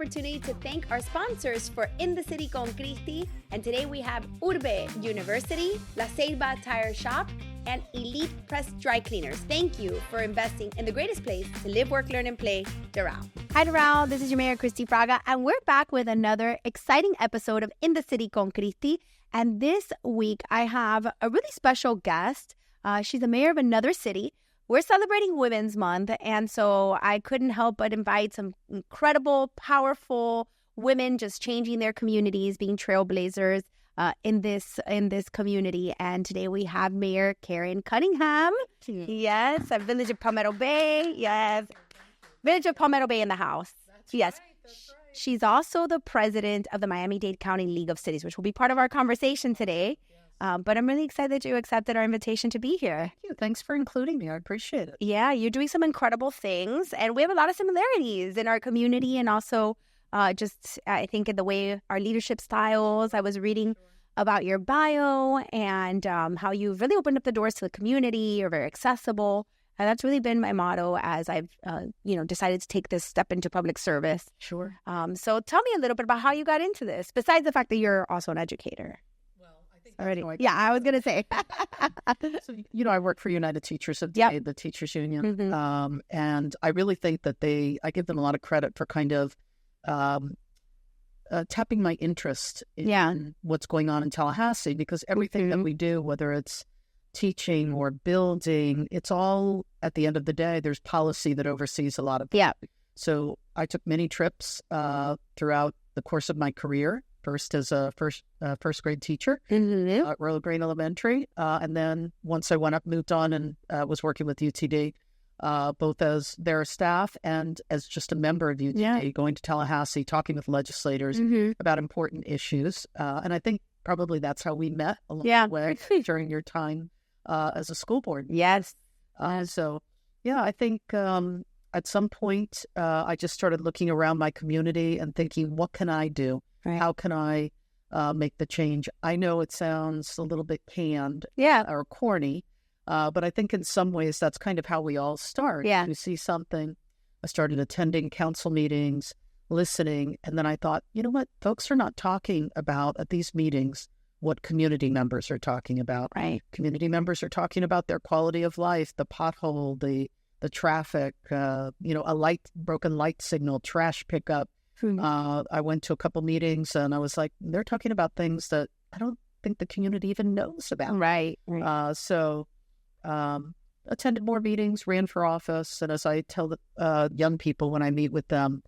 opportunity to thank our sponsors for In the City con Christi. And today we have Urbe University, La Ceiba Tire Shop, and Elite Press Dry Cleaners. Thank you for investing in the greatest place to live, work, learn, and play, Doral. Hi, Doral. This is your mayor, Christi Fraga, and we're back with another exciting episode of In the City con Christi. And this week, I have a really special guest. She's the mayor of another city. We're celebrating Women's Month, and so I couldn't help but invite some incredible, powerful women just changing their communities, being trailblazers in this community. And today we have Mayor Karyn Cunningham. Yes, at Village of Palmetto Bay. Yes, Village of Palmetto Bay in the house. Yes. That's right. She's also the president of the Miami-Dade County League of Cities, which will be part of our conversation today. But I'm really excited that you accepted our invitation to be here. Thank you. Thanks for including me. I appreciate it. Yeah, you're doing some incredible things. And we have a lot of similarities in our community and also just, I think, in the way our leadership styles. I was reading about your bio and how you've really opened up the doors to the community. You're very accessible. And that's really been my motto as I've, decided to take this step into public service. Sure. So tell me a little bit about how you got into this, besides the fact that you're also an educator. Already. Yeah, I was going to say. So, I work for United Teachers of the Teachers Union. Mm-hmm. And I really think that I give them a lot of credit for kind of tapping my interest in what's going on in Tallahassee, because everything that we do, whether it's teaching or building, it's all, at the end of the day, there's policy that oversees a lot of it. So I took many trips throughout the course of my career. First as a first grade teacher at Royal Green Elementary. And then once I moved on and was working with UTD, both as their staff and as just a member of UTD, going to Tallahassee, talking with legislators about important issues. And I think probably that's how we met along the way during your time as a school board. Yes. I think at some point I just started looking around my community and thinking, what can I do? Right. How can I make the change? I know it sounds a little bit canned or corny, but I think in some ways that's kind of how we all start. Yeah. You see something. I started attending council meetings, listening, and then I thought, you know what? Folks are not talking about at these meetings what community members are talking about. Right. Community members are talking about their quality of life, the pothole, the traffic, a broken light signal, trash pickup. I went to a couple meetings and I was like, they're talking about things that I don't think the community even knows about. Right. So attended more meetings, ran for office. And as I tell the young people when I meet with them,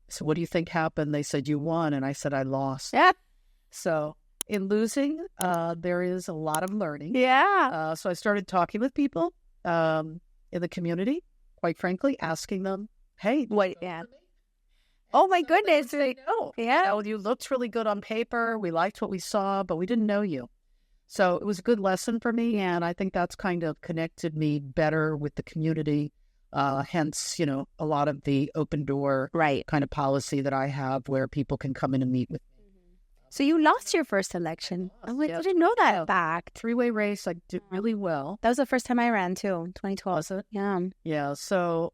so what do you think happened? They said, you won. And I said, I lost. Yeah. So in losing, there is a lot of learning. Yeah. So I started talking with people in the community, quite frankly, asking them, hey, what? Yeah. Oh, my goodness. Yeah. You looked really good on paper. We liked what we saw, but we didn't know you. So it was a good lesson for me. And I think that's kind of connected me better with the community. Hence, a lot of the open door kind of policy that I have where people can come in and meet with me. So you lost your first election. I didn't know that fact. Three-way race. I did really well. That was the first time I ran, too, 2012. Was it? Yeah. Yeah. So,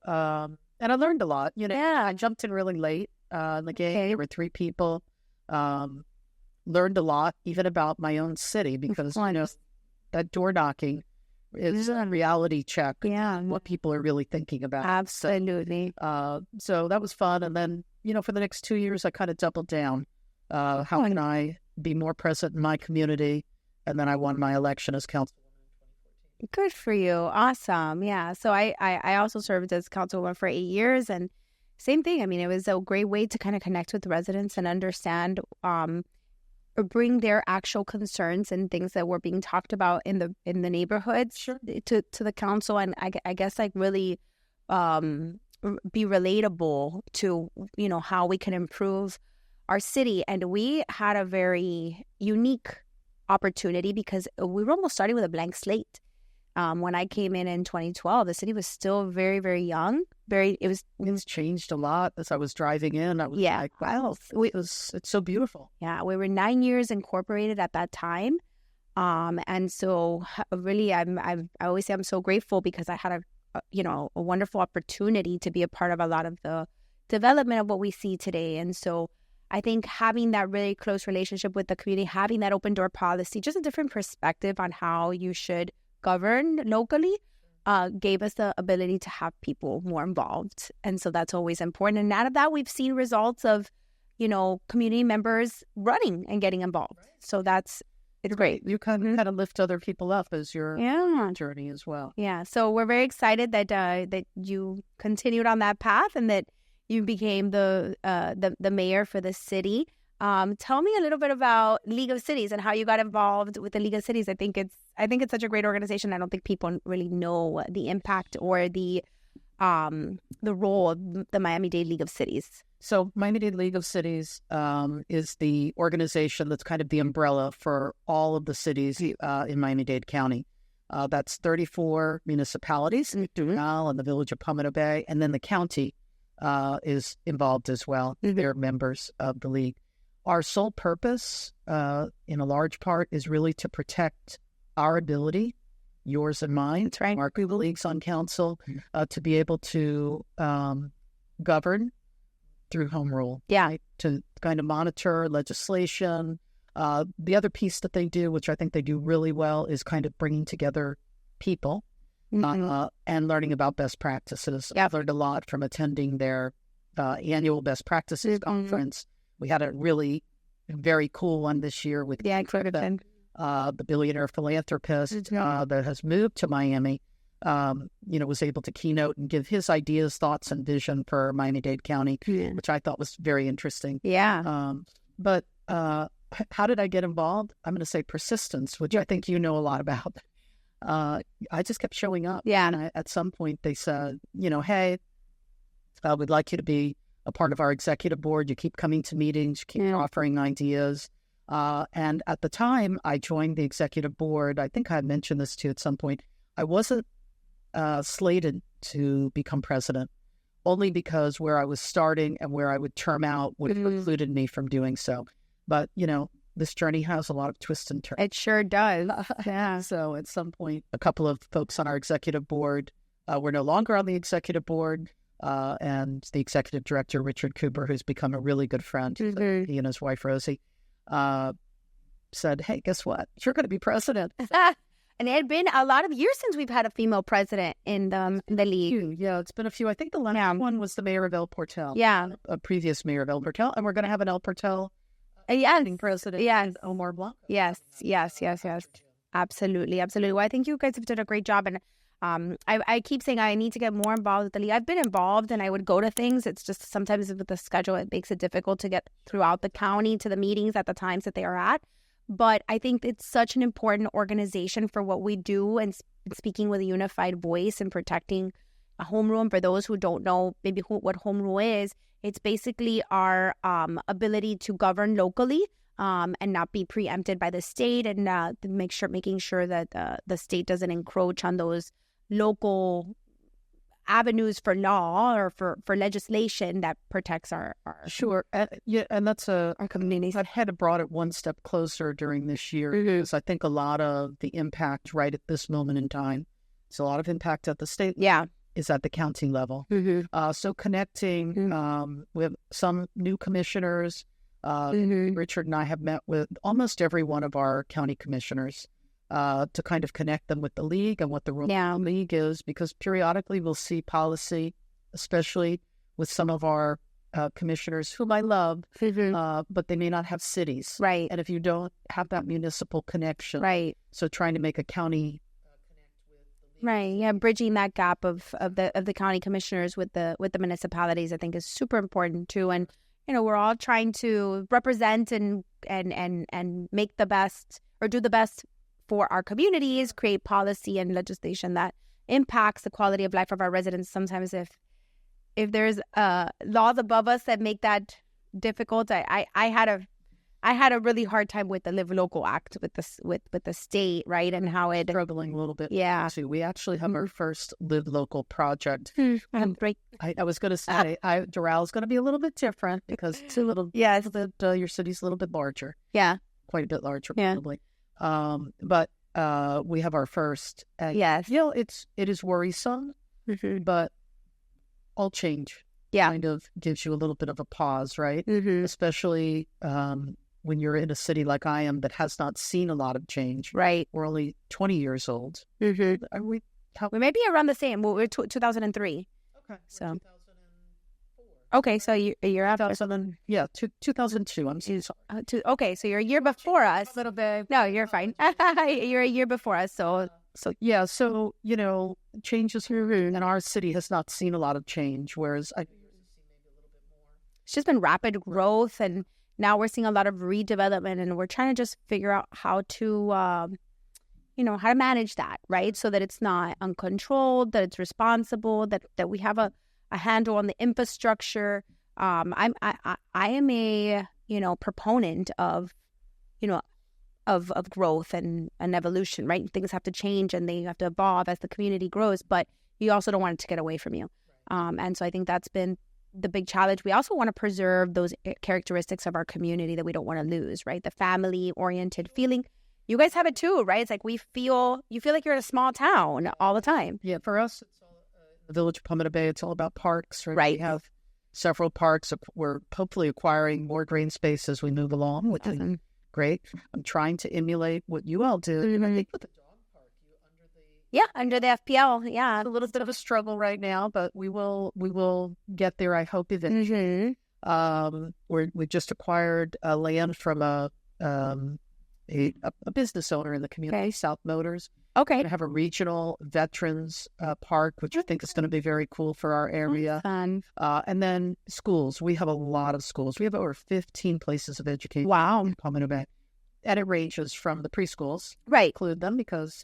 and I learned a lot. I jumped in really late in the game. There were three people. Learned a lot, even about my own city, because that door knocking is a reality check. Yeah, what people are really thinking about. Absolutely. So that was fun, and then for the next 2 years, I kind of doubled down. How can I be more present in my community? And then I won my election as councilwoman. Good for you. Awesome. Yeah. So I also served as councilwoman for 8 years, and same thing. I mean, it was a great way to kind of connect with residents and understand, or bring their actual concerns and things that were being talked about in the neighborhoods to the council, and I guess really be relatable to how we can improve our city. And we had a very unique opportunity because we were almost starting with a blank slate. When I came in 2012, the city was still very, very young. It's changed a lot as I was driving in. I was like, wow, it's so beautiful. Yeah, we were 9 years incorporated at that time. And so really, I always say I'm so grateful because I had a wonderful opportunity to be a part of a lot of the development of what we see today. And so I think having that really close relationship with the community, having that open door policy, just a different perspective on how you should govern locally, gave us the ability to have people more involved. And so that's always important. And out of that, we've seen results of, community members running and getting involved. Right. So it's great. You kind of lift other people up as your journey as well. Yeah. So we're very excited that you continued on that path and that you became the mayor for the city. Tell me a little bit about League of Cities and how you got involved with the League of Cities. I think it's such a great organization. I don't think people really know the impact or the role of the Miami-Dade League of Cities. So Miami-Dade League of Cities is the organization that's kind of the umbrella for all of the cities in Miami-Dade County. That's 34 municipalities and the village of Palmetto Bay, and then the county is involved as well. They're members of the league. Our sole purpose, in a large part, is really to protect our ability, yours and mine, that's right, our colleagues on council, to be able to govern through home rule. Yeah. Right? To kind of monitor legislation. The other piece that they do, which I think they do really well, is kind of bringing together people and learning about best practices. Yep. I've learned a lot from attending their annual best practices conference. We had a really very cool one this year with the billionaire philanthropist that has moved to Miami. Was able to keynote and give his ideas, thoughts, and vision for Miami-Dade County, which I thought was very interesting. Yeah. But how did I get involved? I'm going to say persistence, which I think you know a lot about. I just kept showing up. Yeah. And at some point they said, hey, we'd like you to be a part of our executive board. You keep coming to meetings, you keep offering ideas. And at the time I joined the executive board, I think I mentioned this to you at some point, I wasn't slated to become president, only because where I was starting and where I would term out would have precluded me from doing so. But, this journey has a lot of twists and turns. It sure does. Yeah. So at some point, a couple of folks on our executive board were no longer on the executive board. And the executive director, Richard Cooper, who's become a really good friend, he and his wife, Rosie, said, hey, guess what? You're going to be president. And it had been a lot of years since we've had a female president in the league. Yeah, it's been a few. I think the last one was the mayor of El Portal. Yeah. A previous mayor of El Portal. And we're going to have an El Portal president. Yes. Omar Blanco. Yes. Absolutely. Well, I think you guys have done a great job. And I keep saying I need to get more involved with the league. I've been involved and I would go to things. It's just sometimes with the schedule, it makes it difficult to get throughout the county to the meetings at the times that they are at. But I think it's such an important organization for what we do and speaking with a unified voice and protecting a home rule. And for those who don't know maybe what home rule is, it's basically our ability to govern locally and not be preempted by the state and making sure that the state doesn't encroach on those local avenues for law or for legislation that protects our Sure. And that's our communities. I've had brought it one step closer during this year because I think a lot of the impact right at this moment in time, it's a lot of impact at the state is at the county level. So connecting with some new commissioners, Richard and I have met with almost every one of our county commissioners to kind of connect them with the league and what the role of the league is, because periodically we'll see policy, especially with some of our commissioners whom I love, but they may not have cities. Right. And if you don't have that municipal connection, right. So trying to make a county connect with the league. Right. Yeah. Bridging that gap of the county commissioners with the municipalities, I think is super important too. And, we're all trying to represent and make the best or do the best for our communities, create policy and legislation that impacts the quality of life of our residents. Sometimes if there's laws above us that make that difficult, I had a really hard time with the Live Local Act with the state, right, and how it struggling a little bit. Yeah, so we actually have our first Live Local project. Great. I was going to say, Doral is going to be a little bit different because it's a little your city's a little bit larger. Yeah, quite a bit larger, probably. But we have our first. Yes. It is worrisome, but all change kind of gives you a little bit of a pause, right? Especially when you're in a city like I am that has not seen a lot of change. Right. We're only 20 years old. Are we may be around the same. Well, we're 2003. Okay. So 2004. okay, so you're after 2002. I'm so sorry. okay, so you're a year before us. A little bit. No, you're fine. You're a year before us, so yeah. So changes in our city has not seen a lot of change, whereas I think yours has seen maybe a little bit more. It's just been rapid growth, and now we're seeing a lot of redevelopment, and we're trying to just figure out how to, how to manage that, right? So that it's not uncontrolled, that it's responsible, that we have a handle on the infrastructure. I am a proponent of growth and evolution, right? Things have to change and they have to evolve as the community grows, but you also don't want it to get away from you. And so I think that's been the big challenge. We also want to preserve those characteristics of our community that we don't want to lose, right? The family-oriented feeling. You guys have it too, right? It's like you feel like you're in a small town all the time. Yeah, for us, it's all the village of Palmetto Bay. It's all about parks, right? Right. We have several parks. We're hopefully acquiring more green space as we move along, which is great. I'm trying to emulate what you all do. I think with the dog park, under the FPL, yeah. It's a little bit of a struggle right now, but we will get there. I hope eventually. We just acquired land from a business owner in the community, South Motors. Okay. We're going to have a regional veterans park, which I think is going to be very cool for our area. Fun. And then schools. We have a lot of schools. We have over 15 places of education. Wow. In Palmetto Bay. And it ranges from the preschools. Right. Include them because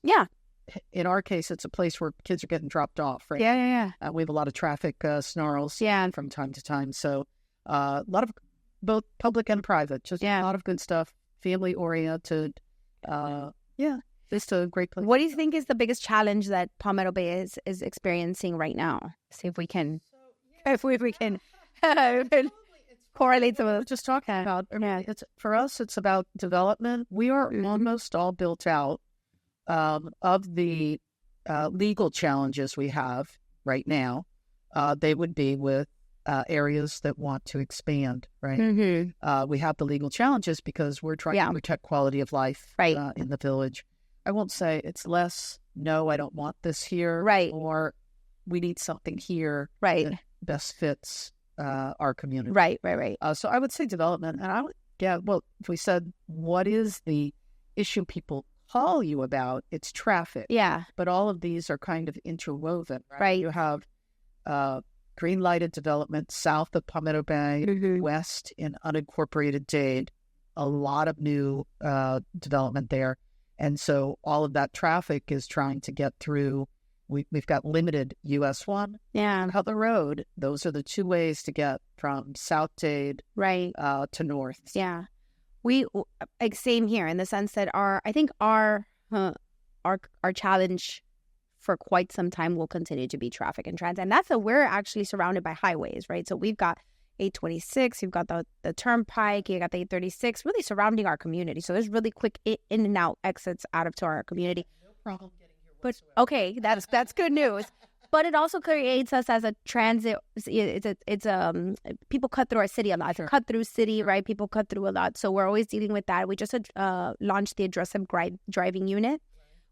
in our case, it's a place where kids are getting dropped off. Right? Yeah. We have a lot of traffic snarls from time to time. So a lot of both public and private. Just a lot of good stuff. Family-oriented. It's a great place. What do you think is the biggest challenge that Palmetto Bay is experiencing right now? See if we can, correlate some of those. Just talking about. For us, it's about development. We are almost all built out of the legal challenges we have right now. They would be with areas that want to expand, right? We have the legal challenges because we're trying to protect quality of life in the village. I won't say it's less, no, I don't want this here, or we need something here that best fits our community. Right. So I would say development. And if we said, what is the issue people call you about? It's traffic. Yeah. But all of these are kind of interwoven, right? You have green lighted development south of Palmetto Bay, west in unincorporated Dade, a lot of new development there. And so all of that traffic is trying to get through. We've got limited US 1 and Cutler Road. Those are the two ways to get from South Dade to North. Yeah. We same here in the sense that our challenge for quite some time will continue to be traffic and transit. And that's we're actually surrounded by highways, right? So we've got 826, you've got the Turnpike, you got the 836, really surrounding our community. So there's really quick in and out exits out of to our community. No problem getting here whatsoever. But okay, that's good news. But it also creates us as a transit. It's people cut through our city a lot. It's a cut through city, right? People cut through a lot. So we're always dealing with that. We just launched the addressive driving unit,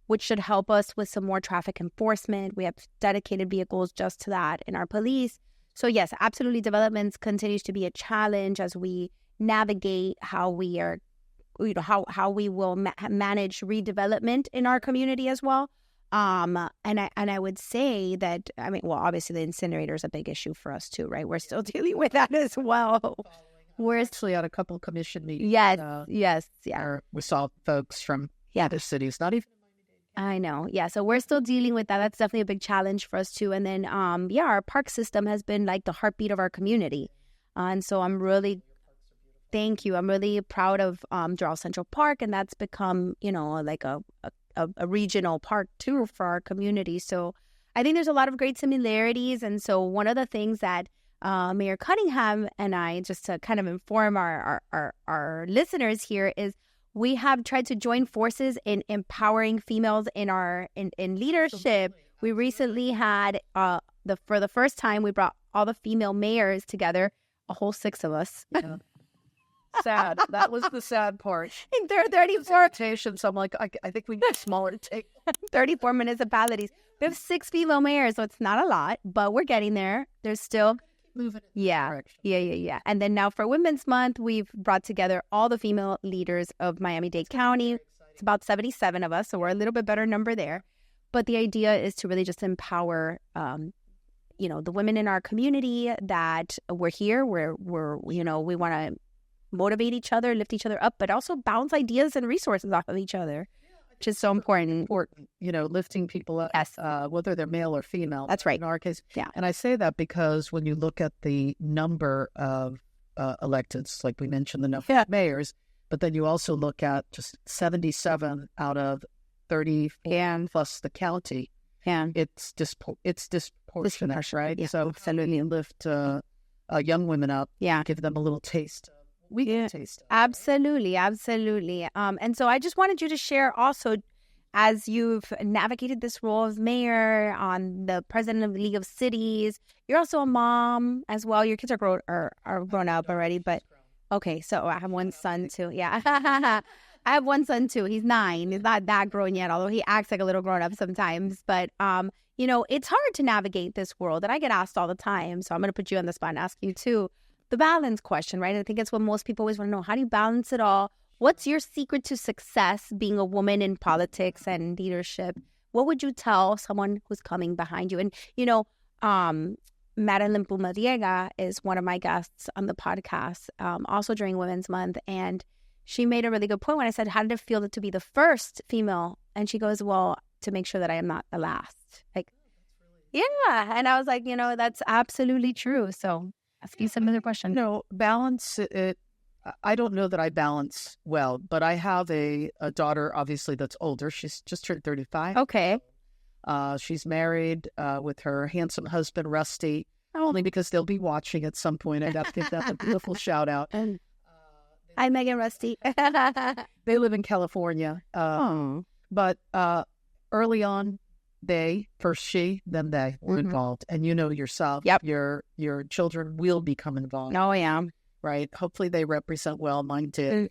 which should help us with some more traffic enforcement. We have dedicated vehicles just to that in our police. So yes, absolutely, development continues to be a challenge as we navigate how we are, how we will manage redevelopment in our community as well. And I would say that, obviously the incinerator is a big issue for us too, right? We're still dealing with that as well. We're actually at a couple of commission meetings. Yes. We saw folks from other cities, not even I know. Yeah. So we're still dealing with that. That's definitely a big challenge for us too. And then, our park system has been like the heartbeat of our community. And so thank you. I'm really proud of Doral Central Park. And that's become, like a regional park too for our community. So I think there's a lot of great similarities. And so one of the things that Mayor Cunningham and I, just to kind of inform our listeners here, is we have tried to join forces in empowering females in leadership. We recently had for the first time we brought all the female mayors together, a whole 6 of us. Yeah. Sad. That was the sad part. And there are 34 invitations. I'm like, I think we need a smaller table. 34 municipalities. We have 6 female mayors, so it's not a lot, but we're getting there. There's still moving in yeah. direction. Yeah. And then now for Women's Month, we've brought together all the female leaders of Miami-Dade County. It's about 77 of us, so we're a little bit better number there. But the idea is to really just empower the women in our community, that we're here, we're we want to motivate each other, lift each other up, but also bounce ideas and resources off of each other, which is so important. Lifting people up, yes. Whether they're male or female. That's right. In our case. Yeah. And I say that because when you look at the number of electeds, like we mentioned, the number of mayors, but then you also look at just 77 out of 30 plus the county. Yeah. It's disproportionate, right? Yeah, so absolutely. Lift young women up. Yeah. Give them a little taste. We can taste it. Absolutely. And so I just wanted you to share also, as you've navigated this role as mayor, on the president of the League of Cities, you're also a mom as well. Your kids are grown up already, but okay. So I have one son too. Yeah. I have one son too. He's 9. He's not that grown yet, although he acts like a little grown up sometimes. But, it's hard to navigate this world, and I get asked all the time. So I'm going to put you on the spot and ask you too. The balance question, right? I think it's what most people always want to know. How do you balance it all? What's your secret to success being a woman in politics and leadership? What would you tell someone who's coming behind you? And, Madeline Pumariega is one of my guests on the podcast, also during Women's Month. And she made a really good point when I said, how did it feel to be the first female? And she goes, well, to make sure that I am not the last. And I was like, that's absolutely true. So ask you some other question. Balance it. I don't know that I balance well, but I have a daughter, obviously, that's older. She's just turned 35. Okay. She's married with her handsome husband, Rusty, only because they'll be watching at some point. I'd have to give that a beautiful shout out. Hi, Megan, Rusty. They live in California. But early on, first she, then they were involved. And yourself, your children will become involved. Oh, yeah. Right? Hopefully they represent well. Mine did.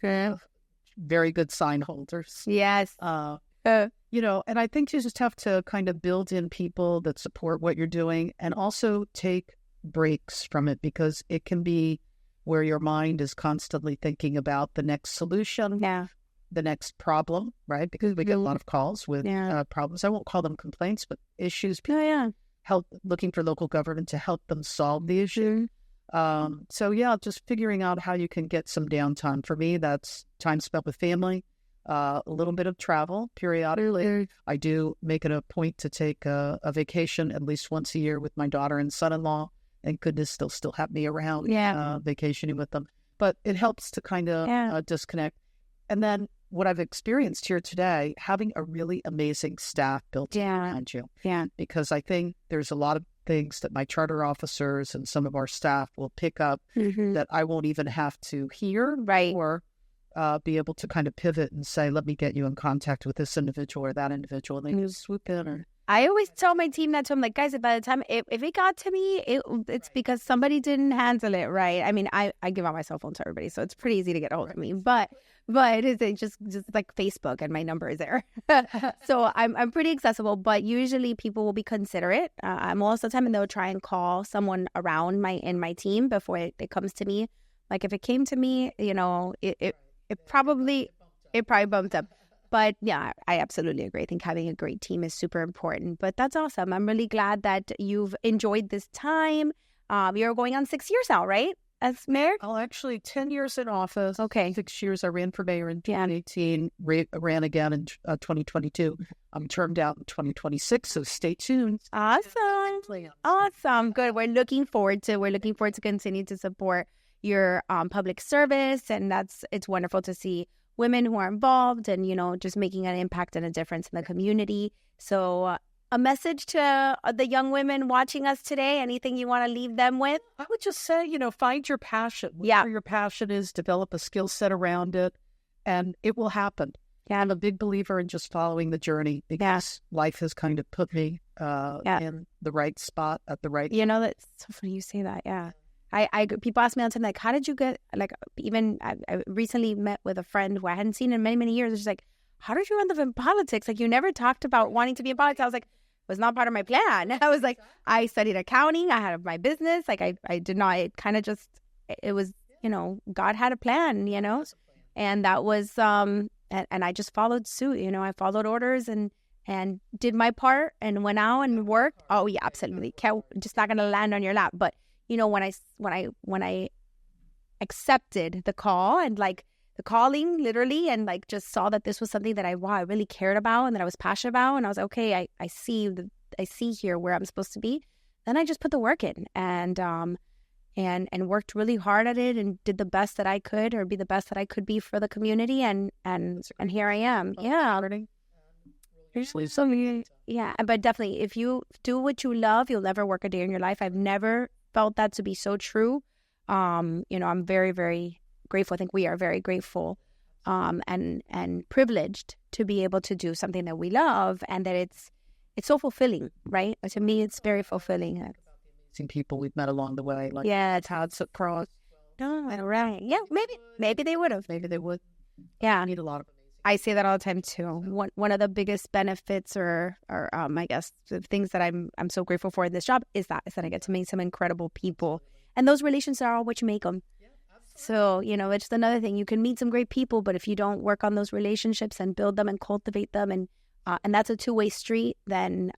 Very good sign holders. Yes. And I think you just have to kind of build in people that support what you're doing, and also take breaks from it, because it can be where your mind is constantly thinking about the next solution, the next problem, right? Because we get a lot of calls with problems. I won't call them complaints, but issues. Help looking for local government to help them solve the issue. Just figuring out how you can get some downtime. For me, that's time spent with family, a little bit of travel periodically. I do make it a point to take a vacation at least once a year with my daughter and son-in-law. Thank goodness they'll still have me around vacationing with them. But it helps to kind of disconnect. And then what I've experienced here today, having a really amazing staff built around you. Yeah. Because I think there's a lot of things that my charter officers and some of our staff will pick up that I won't even have to hear, or be able to kind of pivot and say, let me get you in contact with this individual or that individual. And they just swoop in. I always tell my team that, so I'm like, guys, by the time, if it got to me, it's because somebody didn't handle it right. I mean, I give out my cell phone to everybody, so it's pretty easy to get a hold of me. But it's just like Facebook, and my number is there. So I'm pretty accessible, but usually people will be considerate. Most of the time, and they'll try and call someone around my team before it comes to me. Like if it came to me, it probably bumped up. But yeah, I absolutely agree. I think having a great team is super important. But that's awesome. I'm really glad that you've enjoyed this time. You're going on 6 years now, right? As mayor? Oh, actually, 10 years in office. Okay. 6 years. I ran for mayor in 2018, ran again in 2022. I'm termed out in 2026, so stay tuned. Awesome. Good. We're looking forward to continue to support your public service, and it's wonderful to see women who are involved and, just making an impact and a difference in the community. So a message to the young women watching us today, anything you want to leave them with? I would just say, find your passion. Whatever your passion is, develop a skill set around it, and it will happen. Yeah. I'm a big believer in just following the journey, because life has kind of put me in the right spot at the right time. You know, that's so funny you say that. Yeah. People ask me all the time, like, how did you get, like, even I recently met with a friend who I hadn't seen in many, many years. She's like, how did you end up in politics? Like, you never talked about wanting to be in politics. I was like, it was not part of my plan. I was like, I studied accounting. I had my business. Like, I did not, it kind of just, it was, you know, God had a plan, you know, and that was, and I just followed suit, you know, I followed orders and did my part and went out and worked. Oh yeah, absolutely. Just not going to land on your lap. But, you know, when I accepted the call and like the calling literally, and like just saw that this was something that I really cared about and that I was passionate about. And I was like, okay, I see here where I'm supposed to be. Then I just put the work in and worked really hard at it and did the best that I could, or be the best that I could be for the community. And here I am. Yeah. So, yeah. But definitely, if you do what you love, you'll never work a day in your life. I've never felt that to be so true. You know, I'm very, very grateful. I think we are very grateful and privileged to be able to do something that we love, and that it's so fulfilling, right? To me, it's very fulfilling. Some people we've met along the way. Like, yeah, it's how it's across. No, right. Yeah, maybe they would have. Maybe they would. Yeah. I need a lot of. I say that all the time too. One of the biggest benefits, or I guess the things that I'm so grateful for in this job is that I get to meet some incredible people, and those relations are all what you make them. So, you know, it's another thing. You can meet some great people, but if you don't work on those relationships and build them and cultivate them, and that's a two-way street, then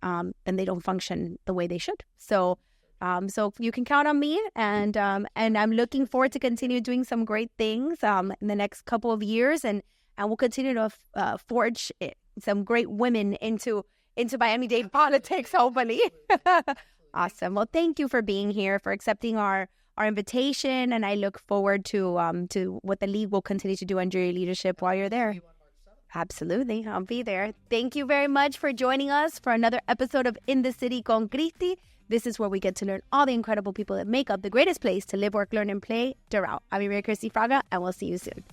they don't function the way they should. So you can count on me, and I'm looking forward to continue doing some great things in the next couple of years, and we'll continue to forge some great women into Miami-Dade politics, hopefully. Awesome. Well, thank you for being here, for accepting our invitation, and I look forward to what the league will continue to do under your leadership while you're there. Absolutely. I'll be there. Thank you very much for joining us for another episode of In the City con Christi. This is where we get to learn all the incredible people that make up the greatest place to live, work, learn, and play. Doral. I'm your Christi Fraga, and we'll see you soon.